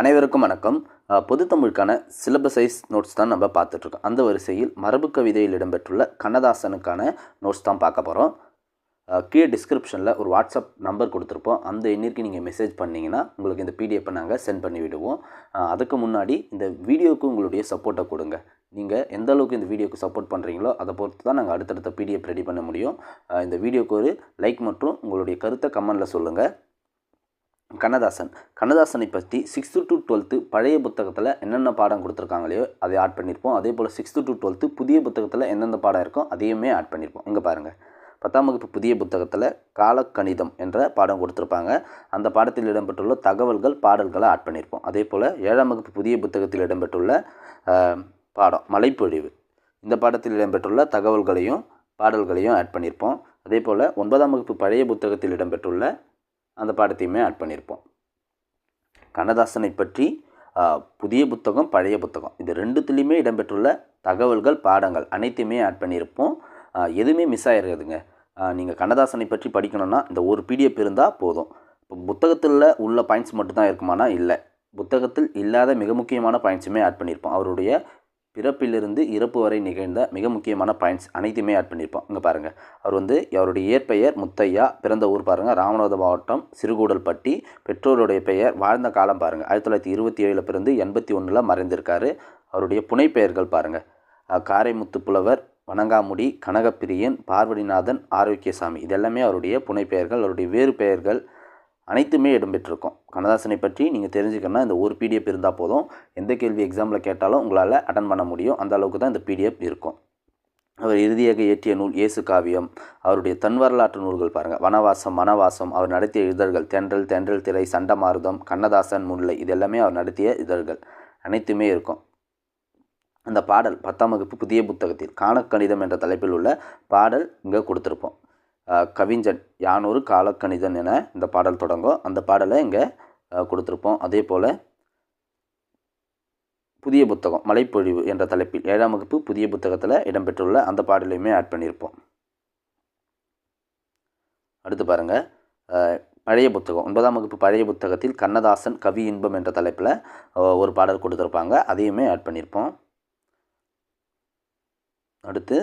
அனைவருக்கும் வணக்கம். பொது தமிழுக்கான சிலபஸைஸ் நோட்ஸ் தான் நம்ம பார்த்துட்ருக்கோம். அந்த வரிசையில் மரபு கவிதையில் இடம்பெற்றுள்ள கண்ணதாசனுக்கான நோட்ஸ் தான் பார்க்க போகிறோம். கீழே டிஸ்கிரிப்ஷனில் ஒரு வாட்ஸ்அப் நம்பர் கொடுத்துருப்போம். அந்த எண்ணிற்கு நீங்கள் மெசேஜ் பண்ணிங்கன்னா உங்களுக்கு இந்த பிடிஎஃப்பை நாங்கள் சென்ட் பண்ணி விடுவோம். அதுக்கு முன்னாடி இந்த வீடியோவுக்கு உங்களுடைய சப்போர்ட்டை கொடுங்க. நீங்கள் எந்த அளவுக்கு இந்த வீடியோவுக்கு சப்போர்ட் பண்ணுறீங்களோ அதை பொறுத்து தான் நாங்கள் அடுத்தடுத்த பிடிஎஃப் ரெடி பண்ண முடியும். இந்த வீடியோவுக்கு ஒரு லைக் மற்றும் உங்களுடைய கருத்தை கமெண்டில் சொல்லுங்கள். கண்ணதாசனை பற்றி 6th to 12th பழைய புத்தகத்தில் என்னென்ன பாடம் கொடுத்துருக்காங்களையோ அதை ஆட் பண்ணியிருப்போம். அதே போல் 6th to 12th புதிய புத்தகத்தில் எந்தெந்த பாடம் இருக்கோ அதையுமே ஆட் பண்ணியிருப்போம். இங்கே பாருங்கள், 10ஆம் வகுப்பு புதிய புத்தகத்தில் காலக்கணிதம் என்ற பாடம் கொடுத்துருப்பாங்க. அந்த பாடத்தில் இடம்பெற்றுள்ள தகவல்கள் பாடல்களை ஆட் பண்ணியிருப்போம். அதே போல் 7ஆம் வகுப்பு புதிய புத்தகத்தில் இடம்பெற்றுள்ள பாடம் மழைப்பொழிவு, இந்த பாடத்தில் இடம்பெற்றுள்ள தகவல்களையும் பாடல்களையும் ஆட் பண்ணியிருப்போம். அதே போல் 9ஆம் வகுப்பு பழைய புத்தகத்தில் இடம்பெற்றுள்ள அந்த பாடத்தையுமே ஆட் பண்ணியிருப்போம். கண்ணதாசனை பற்றி புதிய புத்தகம் பழைய புத்தகம் இது ரெண்டுத்துலேயுமே இடம்பெற்றுள்ள தகவல்கள் பாடங்கள் அனைத்தையுமே ஆட் பண்ணியிருப்போம். எதுவுமே மிஸ் ஆகிருக்குதுங்க. நீங்கள் கண்ணதாசனை பற்றி படிக்கணும்னா இந்த ஒரு பிடிஎஃப் இருந்தால் போதும். இப்போ புத்தகத்தில் உள்ள பாயிண்ட்ஸ் மட்டும்தான் இருக்குமானா இல்லை, புத்தகத்தில் இல்லாத மிக முக்கியமான பாயிண்ட்ஸுமே ஆட் பண்ணியிருப்போம். அவருடைய பிறப்பிலிருந்து இறப்பு வரை நிகழ்ந்த மிக முக்கியமான பாயிண்ட்ஸ் அனைத்துமே ஆட் பண்ணியிருப்போம். இங்கே பாருங்கள், அவருடைய இயற்பெயர் முத்தையா, பிறந்த ஊர் பாருங்கள் ராமநாதபுரம் மாவட்டம் சிறுகூடல்பட்டி, பெற்றோருடைய பெயர், வாழ்ந்த காலம் பாருங்கள் 1927 பிறந்து 81 மறைந்திருக்காரு. அவருடைய புனைப்பெயர்கள் பாருங்கள், காரைமுத்து புலவர், வணங்காமுடி, கனகப்பிரியன், பார்வதிநாதன், ஆரோக்கியசாமி, இதெல்லாமே அவருடைய புனைப்பெயர்கள். அவருடைய வேறு பெயர்கள் அனைத்துமே இடம்பெற்றிருக்கும். கண்ணதாசனை பற்றி நீங்கள் தெரிஞ்சுக்கணும்னா இந்த ஒரு பிடிஎஃப் இருந்தால் போதும். எந்த கேள்வி எக்ஸாமில் கேட்டாலும் உங்களால் அட்டன் பண்ண முடியும். அந்த அளவுக்கு தான் இந்த பிடிஎஃப் இருக்கும். அவர் இறுதியாக இயற்றிய நூல் இயேசு காவியம். அவருடைய தன் வரலாற்று நூல்கள் பாருங்கள், வனவாசம், மனவாசம், அவர் நடத்திய இதழ்கள் தென்றல் திரை, சண்டமாருதம், கண்ணதாசன், முல்லை, இது எல்லாமே அவர் நடத்திய இதழ்கள் அனைத்துமே இருக்கும். அந்த பாடல் 10ஆம் வகுப்பு புதிய புத்தகத்தில் காலக்கணிதம் என்ற தலைப்பில் உள்ள பாடல் இங்கே கொடுத்துருப்போம். கவிஞன் யானொரு காலக்கணிதன் என இந்த பாடல் தொடங்கும். அந்த பாடலை இங்கே கொடுத்துருப்போம். அதே போல் புதிய புத்தகம் மழைப்பொழிவு என்ற தலைப்பில் 7ஆம் வகுப்பு புதிய புத்தகத்தில் இடம்பெற்றுள்ள அந்த பாடலையுமே ஆட் பண்ணியிருப்போம். அடுத்து பாருங்கள், பழைய புத்தகம் 9ஆம் வகுப்பு பழைய புத்தகத்தில் கண்ணதாசன் கவி இன்பம் என்ற தலைப்பில் ஒரு பாடல் கொடுத்துருப்பாங்க, அதையுமே ஆட் பண்ணியிருப்போம். அடுத்து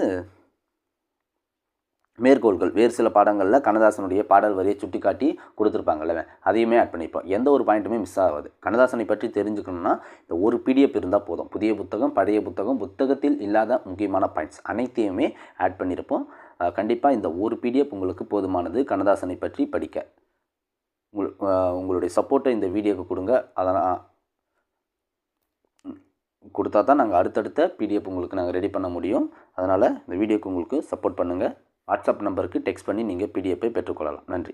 மேற்கோள்கள், வேறு சில பாடங்களில் கண்ணதாசனுடைய பாடல் வரியை சுட்டி காட்டி கொடுத்துருப்பாங்கல்ல, அதையுமே ஆட் பண்ணிப்போம். எந்த ஒரு பாயிண்ட்டுமே மிஸ் ஆகாது. கண்ணதாசனை பற்றி தெரிஞ்சுக்கணுன்னா இந்த ஒரு பிடிஎஃப் இருந்தால் போதும். புதிய புத்தகம் பழைய புத்தகம் புத்தகத்தில் இல்லாத முக்கியமான பாயிண்ட்ஸ் அனைத்தையுமே ஆட் பண்ணியிருப்போம். கண்டிப்பாக இந்த ஒரு பிடிஎஃப் உங்களுக்கு போதுமானது கண்ணதாசனை பற்றி படிக்க. உங்களுடைய சப்போர்ட்டை இந்த வீடியோவுக்கு கொடுங்க. அதனால் கொடுத்தா தான் நாங்கள் அடுத்தடுத்த பிடிஎஃப் உங்களுக்கு நாங்கள் ரெடி பண்ண முடியும். அதனால் இந்த வீடியோவுக்கு உங்களுக்கு சப்போர்ட் பண்ணுங்கள். வாட்ஸ்அப் நம்பருக்கு டெக்ஸ்ட் பண்ணி நீங்கள் பிடிஎஃப்பை பெற்றுக்கொள்ளலாம். நன்றி.